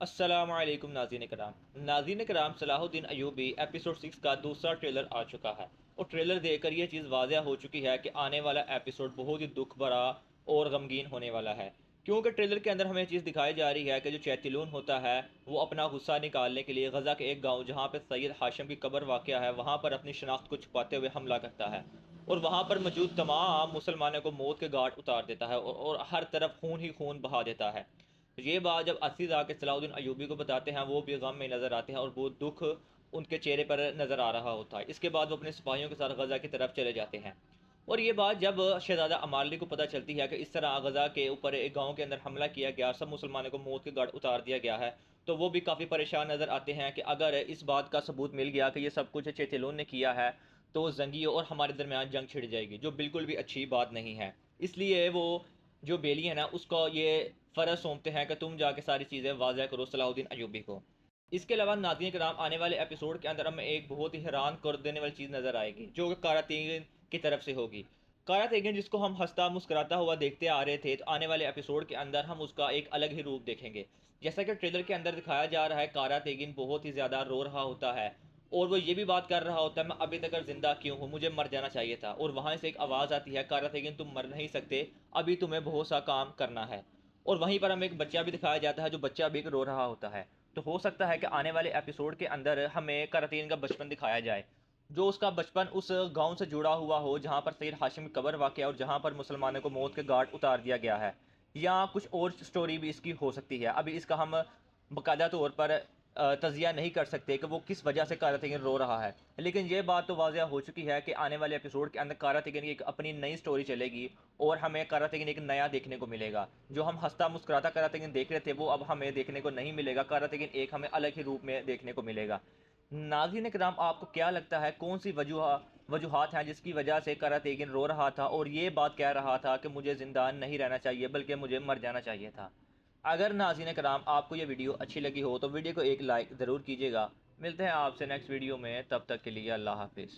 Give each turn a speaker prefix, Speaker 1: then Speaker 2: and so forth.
Speaker 1: السلام علیکم ناظرین کرام صلاح الدین ایوبی ایپیسوڈ 6 کا دوسرا ٹریلر آ چکا ہے اور ٹریلر دیکھ کر یہ چیز واضح ہو چکی ہے کہ آنے والا ایپیسوڈ بہت ہی دکھ بھرا اور غمگین ہونے والا ہے، کیونکہ ٹریلر کے اندر ہمیں چیز دکھائی جا رہی ہے کہ جو چیتلون ہوتا ہے وہ اپنا غصہ نکالنے کے لیے غزہ کے ایک گاؤں جہاں پہ سید ہاشم کی قبر واقع ہے وہاں پر اپنی شناخت کو چھپاتے ہوئے حملہ کرتا ہے اور وہاں پر موجود تمام مسلمانوں کو موت کے گھاٹ اتار دیتا ہے اور ہر طرف خون ہی خون بہا دیتا ہے۔ یہ بات جب عزیز آ کے صلاح الدین ایوبی کو بتاتے ہیں وہ بھی غم میں نظر آتے ہیں اور وہ دکھ ان کے چہرے پر نظر آ رہا ہوتا ہے۔ اس کے بعد وہ اپنے سپاہیوں کے ساتھ غزہ کی طرف چلے جاتے ہیں اور یہ بات جب شہزادہ امارلی کو پتہ چلتی ہے کہ اس طرح غزہ کے اوپر ایک گاؤں کے اندر حملہ کیا گیا، سب مسلمانوں کو موت کے گھاٹ اتار دیا گیا ہے، تو وہ بھی کافی پریشان نظر آتے ہیں کہ اگر اس بات کا ثبوت مل گیا کہ یہ سب کچھ چیتلون نے کیا ہے تو زنگیوں اور ہمارے درمیان جنگ چھڑ جائے گی، جو بالکل بھی اچھی بات نہیں ہے۔ اس لیے وہ جو بیلی ہے نا اس کو یہ فرض سونپتے ہیں کہ تم جا کے ساری چیزیں واضح کرو صلاح الدین ایوبی کو۔ اس کے علاوہ ناظرین کرام آنے والے ایپیسوڈ کے اندر ہمیں ایک بہت ہی حیران کر دینے والی چیز نظر آئے گی جو کہ کارا تیگن کی طرف سے ہوگی۔ کارا تیگن جس کو ہم ہنستا مسکراتا ہوا دیکھتے آ رہے تھے، تو آنے والے ایپیسوڈ کے اندر ہم اس کا ایک الگ ہی روپ دیکھیں گے۔ جیسا کہ ٹریلر کے اندر دکھایا جا رہا ہے کارا تیگن بہت ہی زیادہ رو رہا ہوتا ہے اور وہ یہ بھی بات کر رہا ہوتا ہے میں ابھی تک زندہ کیوں ہوں، مجھے مر جانا چاہیے تھا، اور وہاں سے ایک آواز آتی ہے کارا تیگن تم مر نہیں سکتے، ابھی تمہیں بہت سا کام کرنا ہے۔ اور وہیں پر ہمیں ایک بچہ بھی دکھایا جاتا ہے جو بچہ بھی رو رہا ہوتا ہے، تو ہو سکتا ہے کہ آنے والے ایپیسوڈ کے اندر ہمیں کرتین کا بچپن دکھایا جائے، جو اس کا بچپن اس گاؤں سے جڑا ہوا ہو جہاں پر سید ہاشم کی قبر واقع ہے اور جہاں پر مسلمانوں کو موت کے گھاٹ اتار دیا گیا ہے، یا کچھ اور سٹوری بھی اس کی ہو سکتی ہے۔ ابھی اس کا ہم باقاعدہ طور پر تجزیہ نہیں کر سکتے کہ وہ کس وجہ سے کارا تیگن رو رہا ہے، لیکن یہ بات تو واضح ہو چکی ہے کہ آنے والے ایپیسوڈ کے اندر کارا تیگن کی ایک اپنی نئی سٹوری چلے گی اور ہمیں کارا تیگن ایک نیا دیکھنے کو ملے گا۔ جو ہم ہنستا مسکراتا کارا تیگن دیکھ رہے تھے وہ اب ہمیں دیکھنے کو نہیں ملے گا، کارا تیگن ایک ہمیں الگ ہی روپ میں دیکھنے کو ملے گا۔ ناظرین کرام آپ کو کیا لگتا ہے کون سی وجوہات ہیں جس کی وجہ سے کارا تیگن رو رہا تھا اور یہ بات کہہ رہا تھا کہ مجھے زندہ نہیں رہنا چاہیے بلکہ مجھے مر جانا چاہیے تھا؟ اگر ناظرین کرام آپ کو یہ ویڈیو اچھی لگی ہو تو ویڈیو کو ایک لائک ضرور کیجیے گا۔ ملتے ہیں آپ سے نیکسٹ ویڈیو میں، تب تک کے لیے اللہ حافظ۔